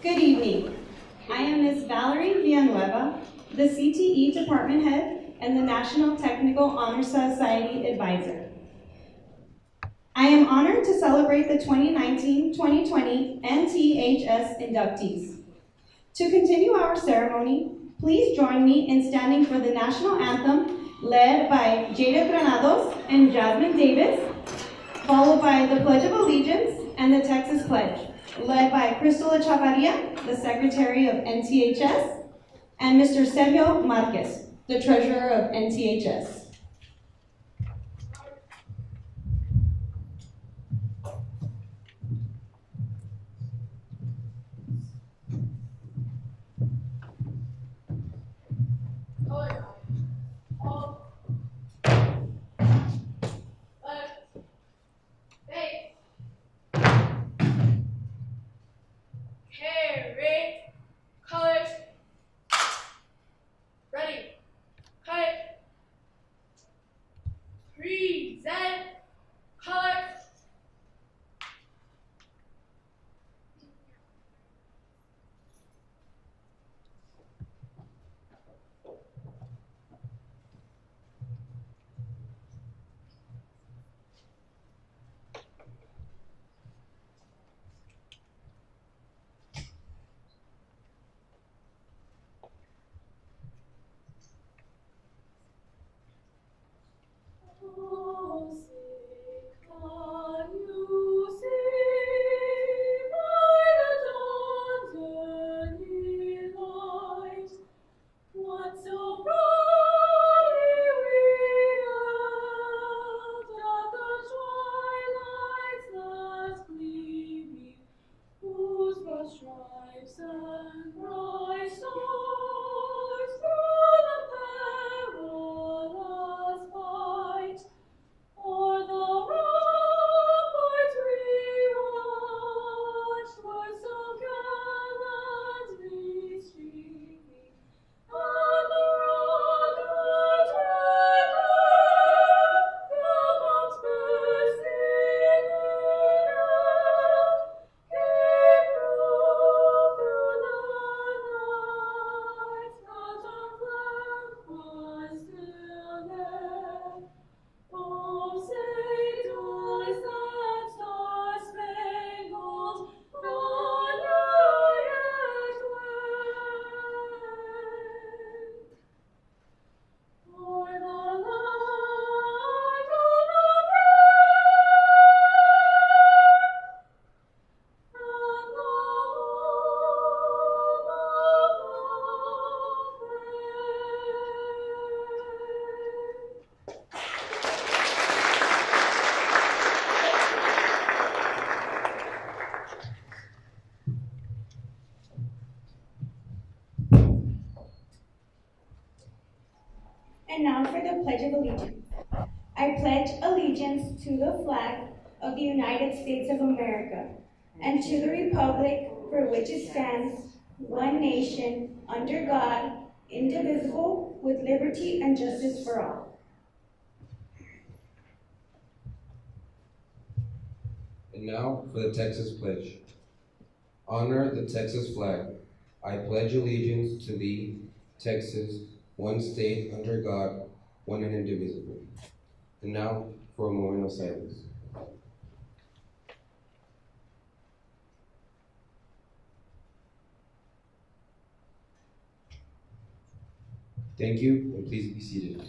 Good evening. I am Ms. Valerie Villanueva, the CTE Department Head and the National Technical Honor Society Advisor. I am honored to celebrate the 2019-2020 NTHS inductees. To continue our ceremony, please join me in standing for the national anthem led by Jada Granados and Jasmine Davis, followed by the Pledge of Allegiance and the Texas Pledge, led by Crystal Echavarria, the Secretary of NTHS, and Mr. Sergio Marquez, the Treasurer of NTHS. And now for the Pledge of Allegiance. I pledge allegiance to the flag of the United States of America and to the republic for which it stands, one nation, under God, indivisible, with liberty and justice for all. And now for the Texas Pledge. Honor the Texas flag. I pledge allegiance to thee, Texas, one state under God, one and indivisible. And now for a moment of silence. Thank you, and please be seated.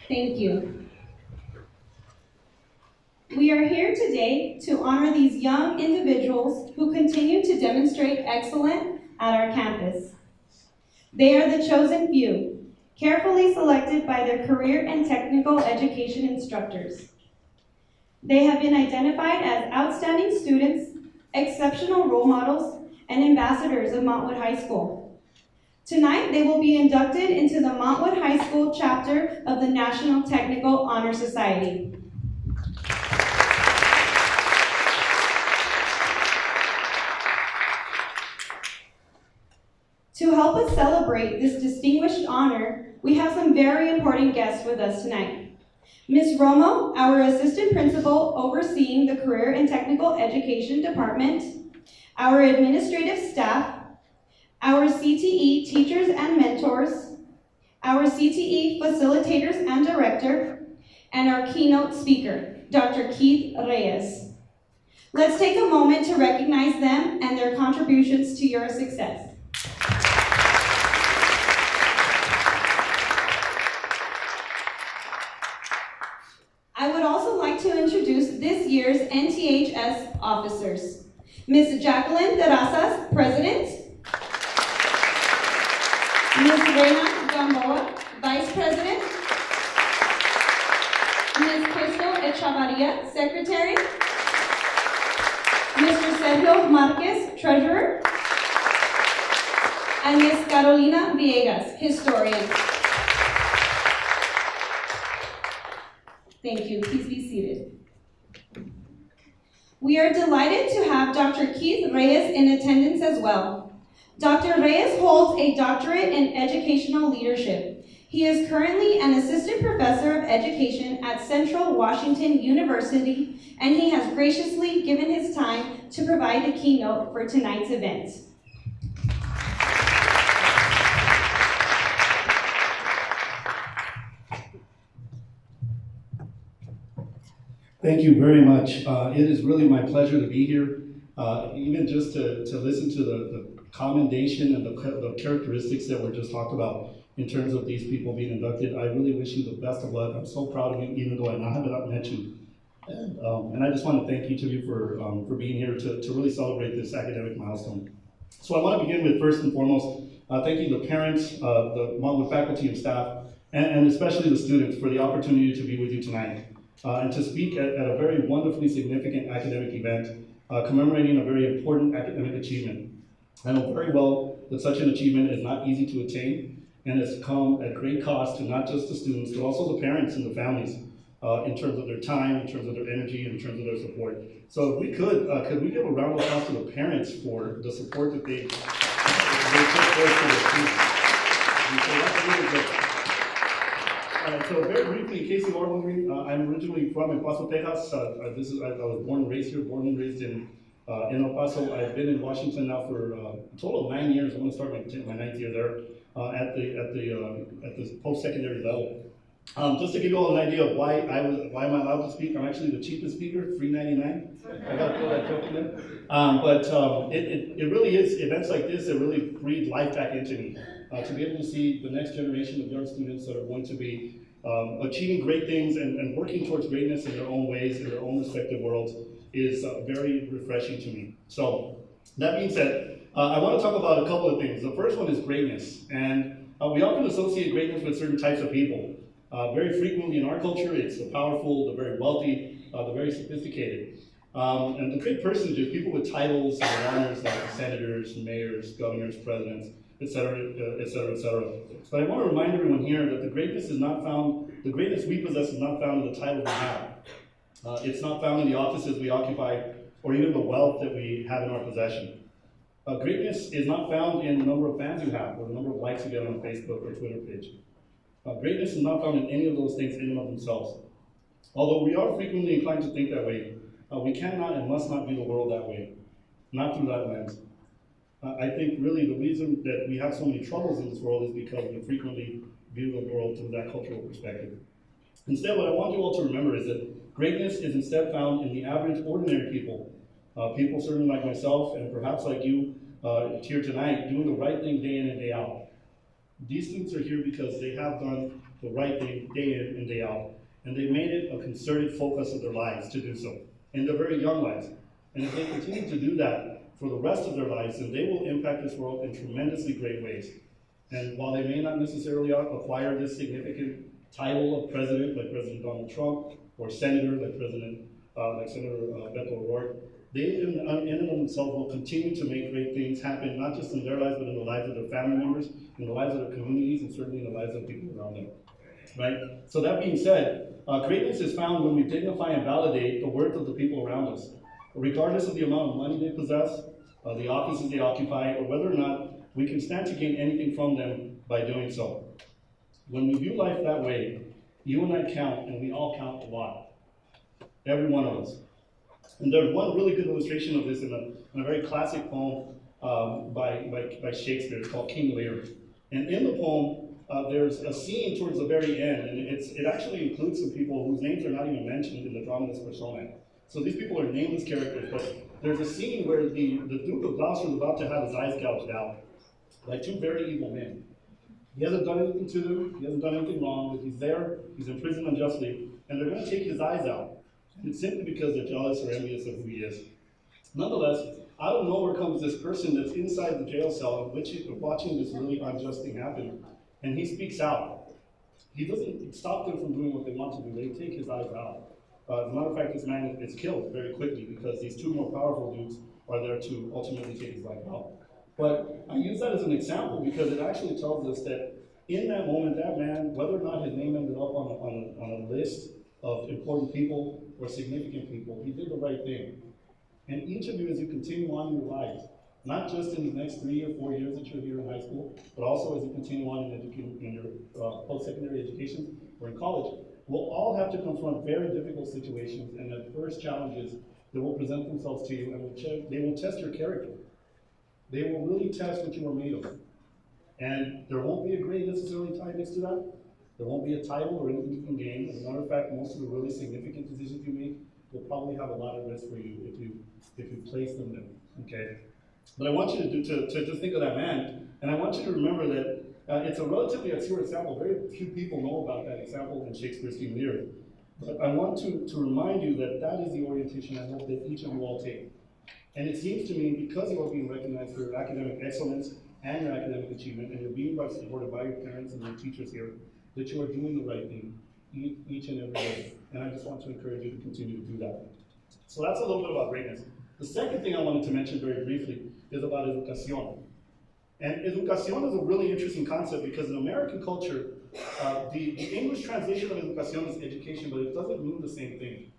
Thank you. We are here today to honor these young individuals who continue to demonstrate excellence at our campus. They are the chosen few, carefully selected by their career and technical education instructors. They have been identified as outstanding students, exceptional role models, and ambassadors of Montwood High School. Tonight, they will be inducted into the Montwood High School chapter of the National Technical Honor Society. To help us celebrate this distinguished honor, we have some very important guests with us tonight. Ms. Romo, our Assistant Principal overseeing the Career and Technical Education Department, our administrative staff, our CTE teachers and mentors, our CTE facilitators and director, and our keynote speaker, Dr. Keith Reyes. Let's take a moment to recognize them and their contributions to your success. I would also like to introduce this year's NTHS officers. Ms. Jacqueline Terrazas, President. Ms. Reina Gamboa, Vice President. Ms. Crystal Echavarria, Secretary. Mr. Sergio Marquez, Treasurer. And Ms. Carolina Villegas, Historian. Thank you. Please be seated. We are delighted to have Dr. Keith Reyes in attendance as well. Dr. Reyes holds a doctorate in educational leadership. He is currently an assistant professor of education at Central Washington University, and he has graciously given his time to provide the keynote for tonight's event. Thank you very much. It is really my pleasure to be here, even just to listen to the commendation and the characteristics that were just talked about in terms of these people being inducted. I really wish you the best of luck. I'm so proud of you, even though I haven't met you. And I just want to thank each of you for being here to really celebrate this academic milestone. So I want to begin with, first and foremost, thanking the parents, the Montwood faculty and staff, and especially the students for the opportunity to be with you tonight. And to speak at a very wonderfully significant academic event, commemorating a very important academic achievement. I know very well that such an achievement is not easy to attain, and has come at great cost to not just the students, but also the parents and the families, in terms of their time, in terms of their energy, and in terms of their support. So if we could we give a round of applause to the parents for the support that they put forth for their students? And so that's really good. So very briefly, in case you are wondering, I'm originally from El Paso, Texas. I was born and raised here, born and raised in El Paso. I've been in Washington now for a total of 9 years. I'm going to start my ninth year there at the post-secondary level. Just to give you all an idea of why am I allowed to speak, I'm actually the cheapest speaker, $3.99. I got to throw that joke in there. But it really is events like this that really breathe life back into me. To be able to see the next generation of young students that are going to be achieving great things and working towards greatness in their own ways, in their own respective worlds, is very refreshing to me. So that being said, I want to talk about a couple of things. The first one is greatness. And we often associate greatness with certain types of people. Very frequently in our culture, it's the powerful, the very wealthy, the very sophisticated. And the great personages, people with titles and honors like senators, mayors, governors, presidents, etc., etc., etc. But I want to remind everyone here that the greatness we possess is not found in the titles we have. It's not found in the offices we occupy or even the wealth that we have in our possession. Greatness is not found in the number of fans you have or the number of likes you get on a Facebook or Twitter page. Greatness is not found in any of those things in and of themselves. Although we are frequently inclined to think that way, we cannot and must not view the world that way, not through that lens. I think really the reason that we have so many troubles in this world is because we frequently view the world through that cultural perspective. Instead, what I want you all to remember is that greatness is instead found in the average, ordinary people. People certainly like myself and perhaps like you here tonight, doing the right thing day in and day out. These students are here because they have done the right thing day in and day out, and they've made it a concerted focus of their lives to do so, in their very young lives. And if they continue to do that for the rest of their lives, then they will impact this world in tremendously great ways. And while they may not necessarily acquire this significant title of president, like President Donald Trump, or senator, like President like Senator Beto O'Rourke, they in and of themselves will continue to make great things happen, not just in their lives, but in the lives of their family members, in the lives of their communities, and certainly in the lives of people around them. Right? So that being said, greatness is found when we dignify and validate the worth of the people around us, regardless of the amount of money they possess, the offices they occupy, or whether or not we can stand to gain anything from them by doing so. When we view life that way, you and I count, and we all count a lot. Every one of us. And there's one really good illustration of this in a very classic poem by Shakespeare. It's called King Lear. And in the poem, there's a scene towards the very end, and it actually includes some people whose names are not even mentioned in the dramatis personae. So these people are nameless characters, but there's a scene where the Duke of Gloucester is about to have his eyes gouged out by two very evil men. He hasn't done anything to them, he hasn't done anything wrong, but he's there, he's in prison unjustly, and they're going to take his eyes out. And it's simply because they're jealous or envious of who he is. Nonetheless, out of nowhere comes this person that's inside the jail cell, watching this really unjust thing happen, and he speaks out. He doesn't stop them from doing what they want to do, they take his eyes out. As a matter of fact, this man is killed very quickly because these two more powerful dudes are there to ultimately take his life out. But I use that as an example because it actually tells us that in that moment, that man, whether or not his name ended up on a list of important people or significant people, he did the right thing. And each of you, as you continue on in your lives, not just in the next 3 or 4 years that you're here in high school, but also as you continue on in your post-secondary education or in college, we'll all have to confront very difficult situations and adverse challenges that will present themselves to you, and they will test your character. They will really test what you are made of. And there won't be a grade necessarily tied next to that. There won't be a title or anything you can gain. As a matter of fact, most of the really significant decisions you make will probably have a lot of risk for you if you place them there. Okay? But I want you to just think of that man, and I want you to remember that it's a relatively obscure example. Very few people know about that example in Shakespeare's King Lear. But I want to remind you that that is the orientation I hope that each of you all take. And it seems to me, because you are being recognized for your academic excellence and your academic achievement, and you're being supported by your parents and your teachers here, that you are doing the right thing each and every day. And I just want to encourage you to continue to do that. So that's a little bit about greatness. The second thing I wanted to mention very briefly is about educación. And educación is a really interesting concept because in American culture, the English translation of educación is education, but it doesn't mean the same thing.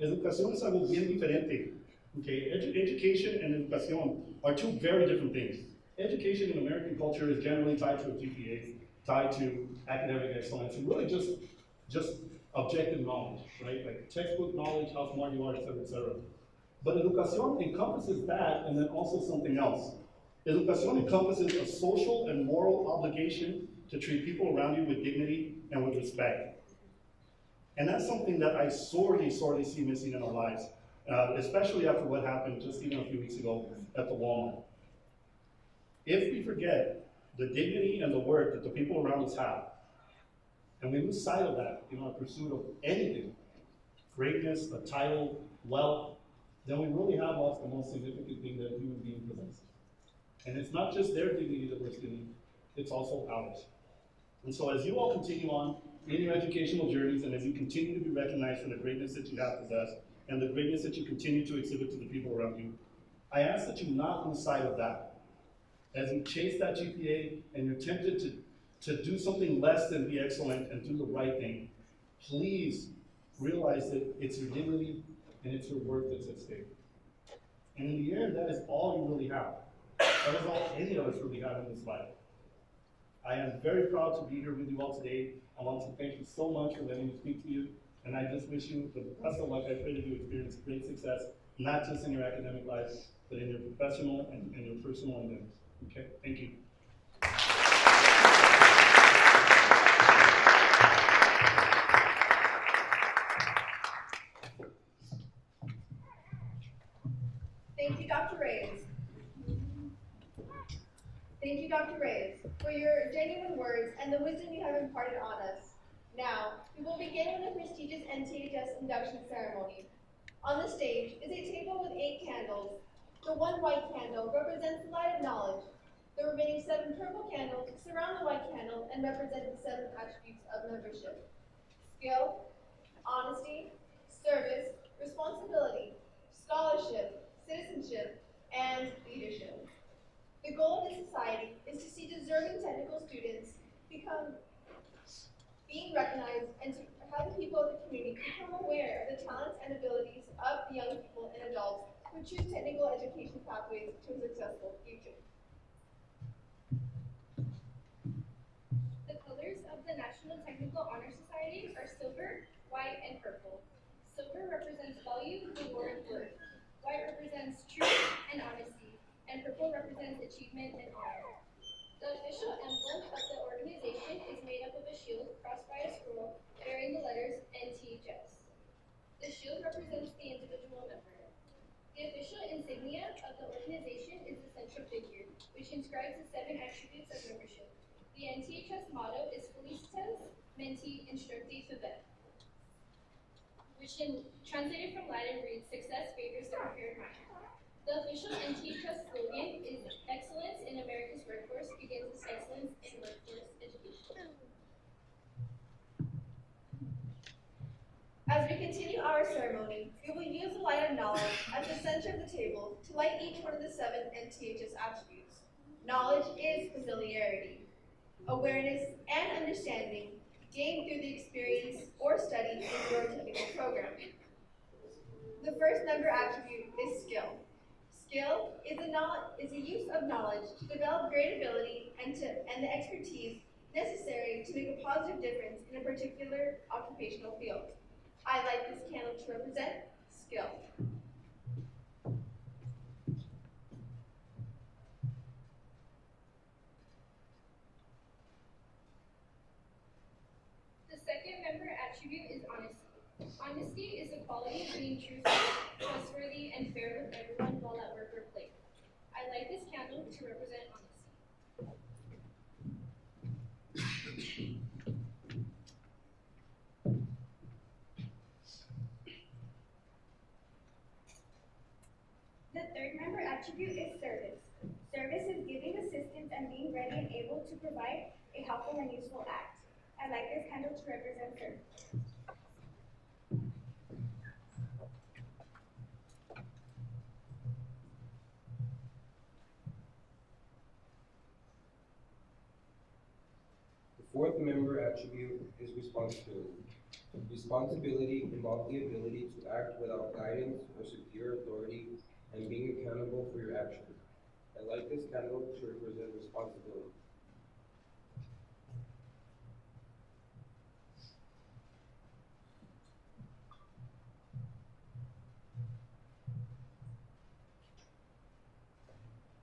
Educación es algo bien diferente. Okay, education and educación are two very different things. Education in American culture is generally tied to a GPA, tied to academic excellence, and really just objective knowledge, right? Like textbook knowledge, how smart you are, et cetera, et cetera. But educación encompasses that and then also something else. Educación encompasses a social and moral obligation to treat people around you with dignity and with respect. And that's something that I sorely see missing in our lives. Especially after what happened just even a few weeks ago at the Walmart. If we forget the dignity and the worth that the people around us have, and we lose sight of that in our pursuit of anything, greatness, a title, wealth, then we really have lost the most significant thing that a human being possesses. And it's not just their dignity that we're stealing, it's also ours. And so as you all continue on in your educational journeys, and as you continue to be recognized for the greatness that you have possessed, and the greatness that you continue to exhibit to the people around you, I ask that you not lose sight of that. As you chase that GPA and you're tempted to do something less than be excellent and do the right thing, please realize that it's your dignity and it's your worth that's at stake. And in the end, that is all you really have. That is all any of us really have in this life. I am very proud to be here with you all today. I want to thank you so much for letting me speak to you. And I just wish you the best of luck. I pray that you experience great success, not just in your academic life, but in your professional and your personal endeavors. Okay? Thank you. Thank you, Dr. Reyes. Thank you, Dr. Reyes, for your genuine words and the wisdom you have imparted on us. Now, we will begin with the prestigious NTHS induction ceremony. On the stage is a table with 8 candles. The one white candle represents the light of knowledge. The remaining 7 purple candles surround the white candle and represent the 7 attributes of membership: skill, honesty, service, responsibility, aware of the talents and abilities of the young people and adults who choose technical education pathways to a successful future. The colors of the National Technical Honor Society are silver, white, and purple. Silver represents value, reward, worth. White represents truth and honesty, and purple represents achievement and honor. The official emblem of the organization is made up of a shield crossed by a scroll bearing the letters NTHS. The shield represents the individual member. The official insignia of the organization is the central figure, which inscribes the 7 attributes of membership. The NTHS motto is Felicitas Menti Instructi Fabet, which translated from Latin reads, "Success favors the prepared mind." The official NTHS slogan is "Excellence in America's workforce begins with excellence in workforce education." As we continue our ceremony, we will use the light of knowledge at the center of the table to light each one of the 7 NTHS attributes. Knowledge is familiarity, awareness, and understanding gained through the experience or study in your technical program. The first member attribute is skill. Skill is the use of knowledge to develop great ability and the expertise necessary to make a positive difference in a particular occupational field. I light this candle to represent skill. The second member attribute is honesty. Honesty is the quality of being truthful, trustworthy, and fair with everyone while at work or play. I light this candle to represent honesty. The third member attribute is service. Service is giving assistance and being ready and able to provide a helpful and useful act. I like this candle to represent service. The fourth member attribute is responsibility. Responsibility involves the ability to act without guidance or superior authority and being accountable for your actions. I light this candle to represent responsibility.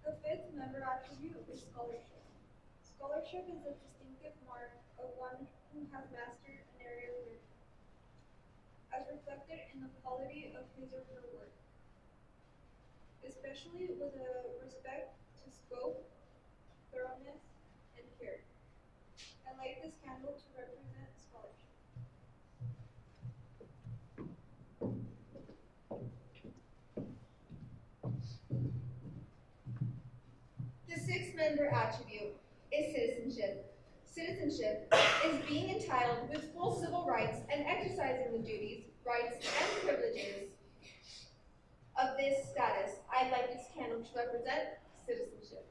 The fifth member attribute is scholarship. Scholarship is a distinctive mark of one who has mastered an area of learning, as reflected in the quality of his or her work, especially with respect to scope, thoroughness, and care. I light this candle to represent scholarship. The sixth member attribute is citizenship. Citizenship is being entitled with full civil rights and exercising the duties, rights, and privileges of this status. I light this candle to represent citizenship.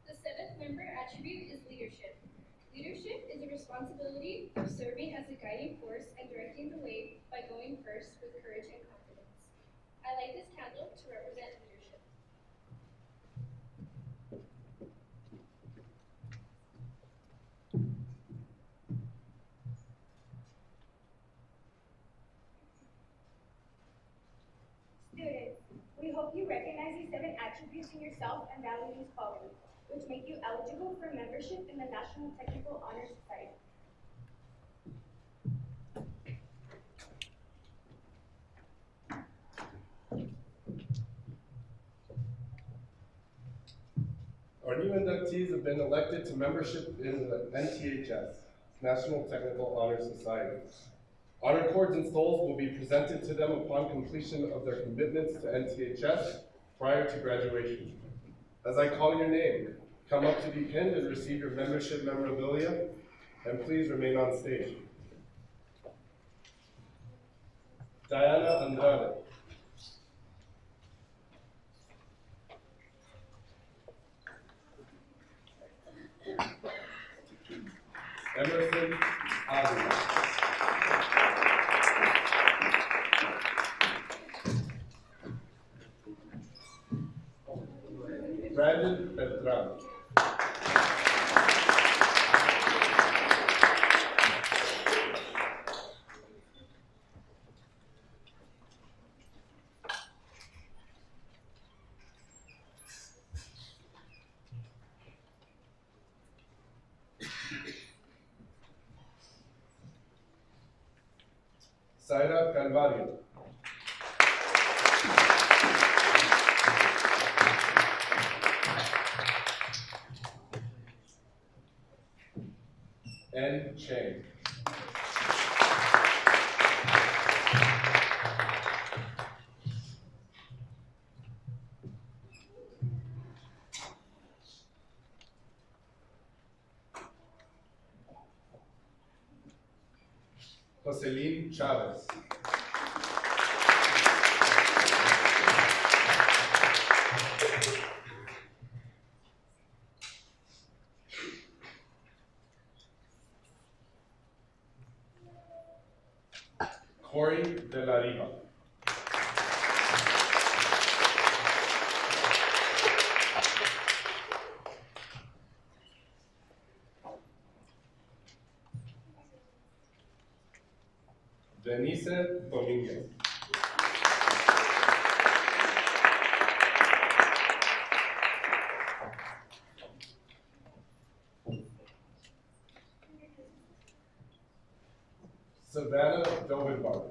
The seventh member attribute is leadership. Leadership is the responsibility of serving as a guiding force and directing the way by going first with courage and confidence. I light this candle to represent leadership. Students, we hope you recognize these 7 attributes in yourself and value these qualities, which make you eligible for membership in the National Technical Honor Society. Our new inductees have been elected to membership in the NTHS, National Technical Honor Society. Honor cords and stoles will be presented to them upon completion of their commitments to NTHS prior to graduation. As I call your name, come up to be pinned and receive your membership memorabilia, and please remain on stage. Diana Andrade. Jefferson Ávila. Brandon Beltran. Zaira Calvario. N. Chang. Jocelyn Chavez. Corey de la Riva. Denise Dominguez. Savannah Dovenbar.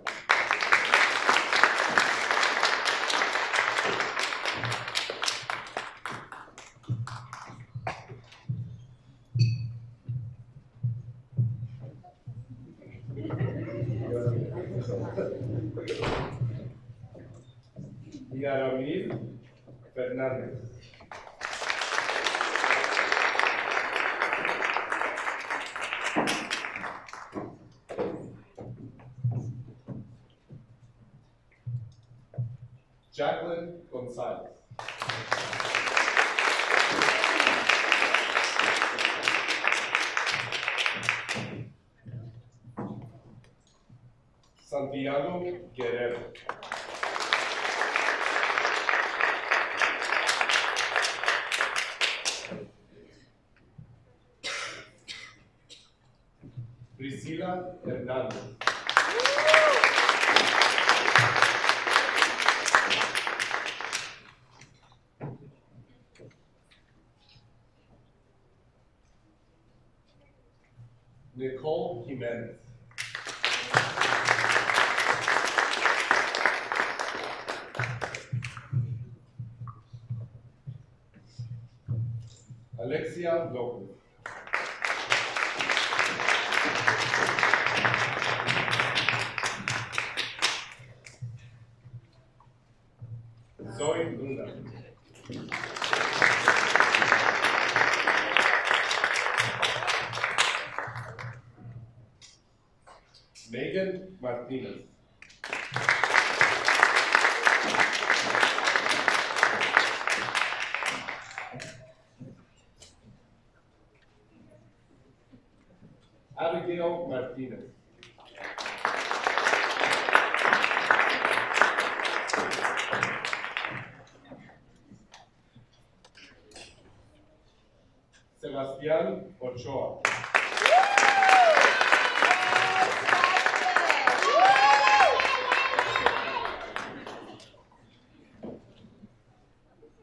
Yaramil Fernandez. Jacqueline Gonzalez. Santiago Guerrero. Priscila Hernández. Nicole Jimenez. Alexia Lopez. Zoe Luna. Megan Martinez. Abigail Martinez. Sebastián Ochoa.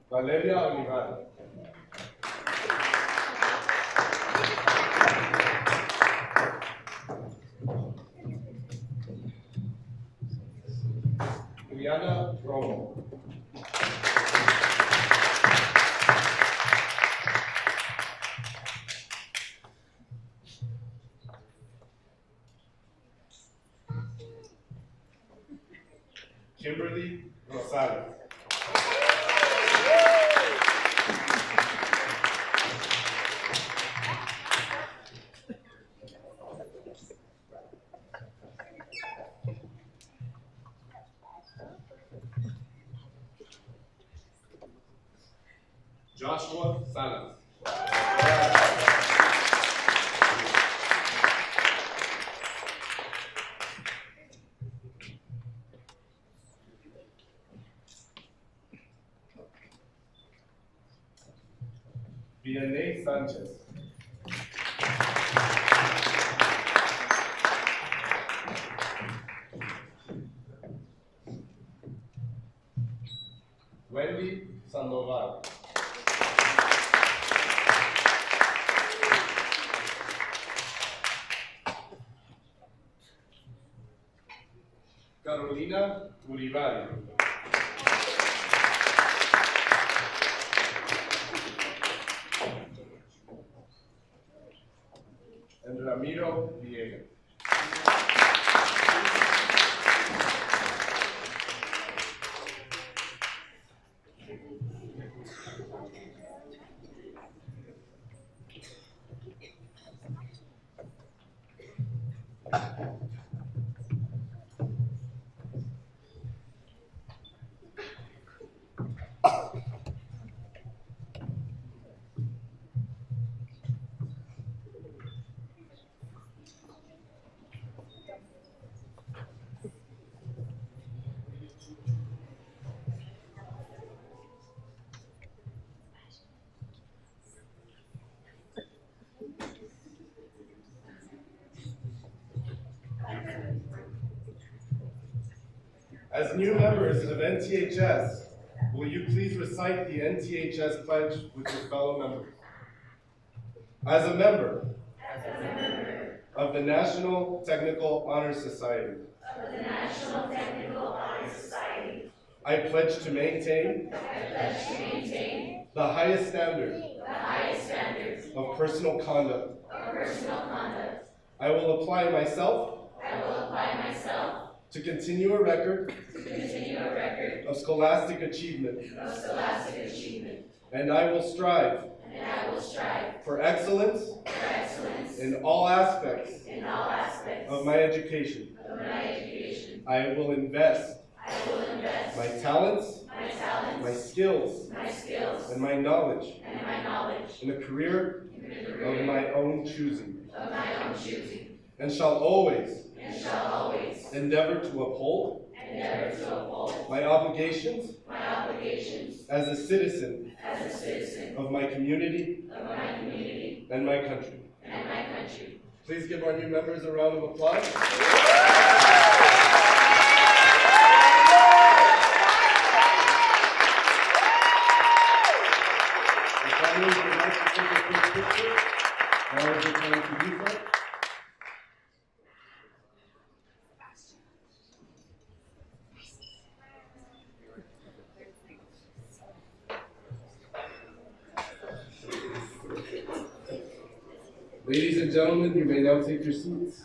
Valeria Olivares. Juliana Romo. Kimberly Rosales. Joshua Salas. Vianney Sanchez. Wendy Sandoval. Carolina Uribarri. And Ramiro Villegas. As new members of NTHS, will you please recite the NTHS pledge with your fellow members? As a member of the National Technical Honor Society, I pledge to maintain the highest standards of personal conduct. I will apply myself to continue a record of scholastic achievement. And I will strive for excellence in all aspects of my education. I will invest my talents, my skills, and my knowledge in a career of my own choosing. And shall always endeavor to uphold my obligations as a citizen of my community and my country. Please give our new members a round of applause. If families would like to take a quick picture, now is the time to do so. Ladies and gentlemen, you may now take your seats.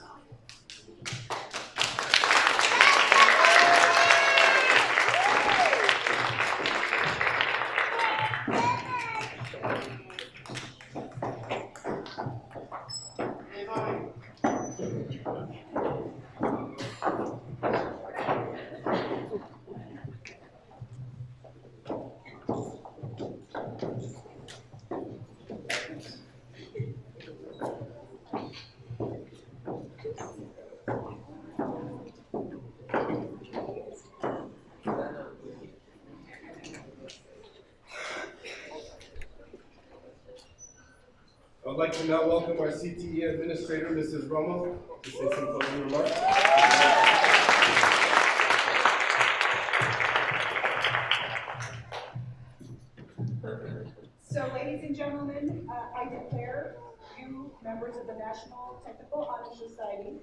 I would like to now welcome our CTE Administrator, Mrs. Romo, to say some closing remarks. So, ladies and gentlemen, I declare you members of the National Technical Honor Society.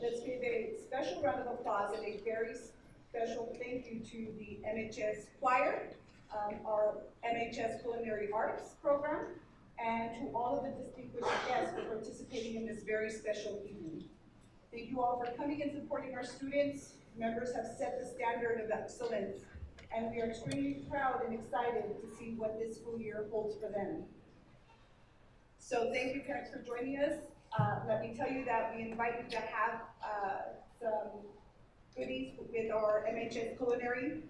Let's give a special round of applause and a very special thank you to the NHS Choir, our NHS Culinary Arts program, and to all of the distinguished guests for participating in this very special evening. Thank you all for coming and supporting our students. Members have set the standard of excellence, and we are extremely proud and excited to see what this school year holds for them. So thank you, parents, for joining us. Let me tell you that we invite you to have some goodies with our MHS Culinary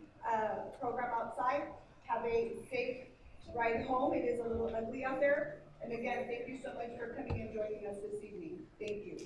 program outside. Have a safe ride home. It is a little ugly out there. And again, thank you so much for coming and joining us this evening. Thank you.